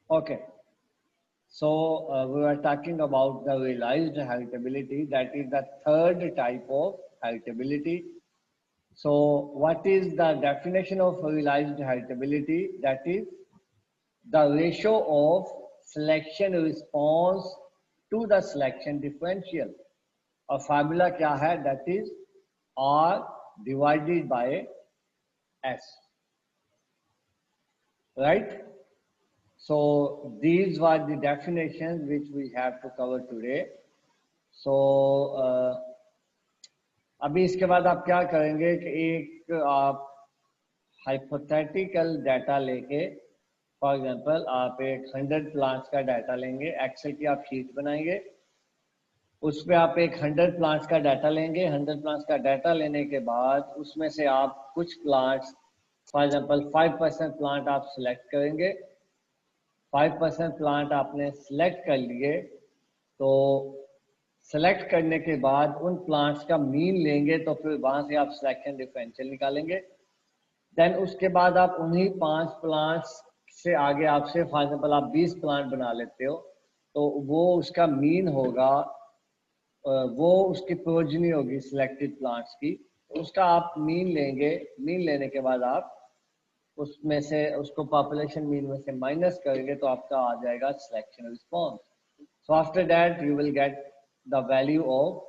Okay. So we were talking about the realized heritability. That is the third type of heritability. So what is the definition of realized heritability? That is the ratio of selection response to the selection differential. और formula क्या है? That is R divided by S, right? So these were the definitions which we have to cover today. So अभी इसके बाद आप क्या करेंगे कि एक आप हाइपोथेटिकल डाटा लेके, फॉर एग्जांपल आप एक 100 प्लांट्स का डाटा लेंगे, एक्सेल की आप शीट बनाएंगे, उस पर आप एक 100 प्लांट्स का डाटा लेंगे। 100 प्लांट्स का डाटा लेने के बाद उसमें से आप कुछ प्लांट्स, फॉर एग्जांपल 5% प्लांट आप सिलेक्ट करेंगे। 5% प्लांट आपने सिलेक्ट कर लिए, तो सेलेक्ट करने के बाद उन प्लांट्स का मीन लेंगे, तो फिर वहां से आप सिलेक्शन डिफरेंशियल निकालेंगे। देन उसके बाद आप उन्हीं 5 प्लांट्स से आगे आपसे फॉर एग्जांपल आप 20 प्लांट बना लेते हो, तो वो उसका मीन होगा, वो उसकी प्रोजनी होगी सिलेक्टेड प्लांट्स की, उसका आप मीन लेंगे। मीन लेने के बाद आप उसमें से उसको पॉपुलेशन मीन में से माइनस करेंगे, तो आपका आ जाएगा selection response. So after that you will get the value of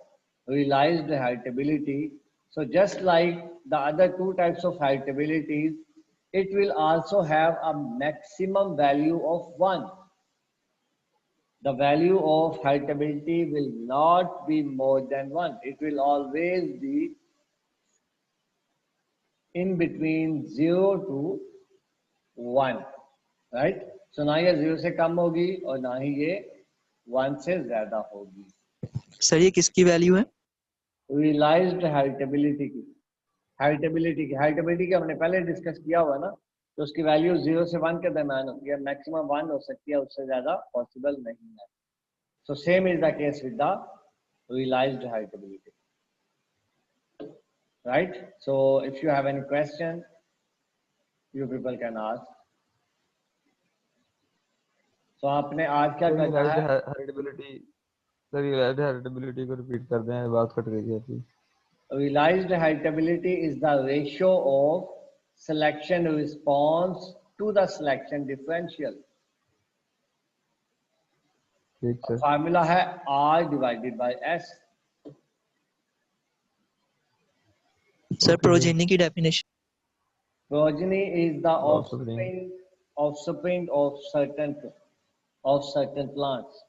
realized heritability. So just like the other two types of heritabilities, it will also have a maximum value of 1. The value of heritability will not be more than 1. It will always be in between 0 to 1, right? So ना ये 0 से कम होगी और ना ही ये 1 से ज्यादा होगी। सर ये किसकी वैल्यू है? रियलाइज्ड हेरिटेबिलिटी की। हेरिटेबिलिटी की हमने पहले डिस्कस किया हुआ ना, तो उसकी वैल्यू 0 से 1 के दरम्यान होती है, मैक्सिमम 1 हो सकती है, उससे ज्यादा पॉसिबल नहीं है। So same is the case with the realised heritability, right? So if you have any question you people can ask. तो आपने आज क्या करना है? हेरिटेबिलिटी, सर रियलाइज्ड हेरिटेबिलिटी को रिपीट कर दें, बात कट गई थी। Realized heritability is the ratio of selection response to the selection differential. ठीक है। फार्मूला है R divided by S. Sir progeny की definition? Progeny is the offspring of certain plants.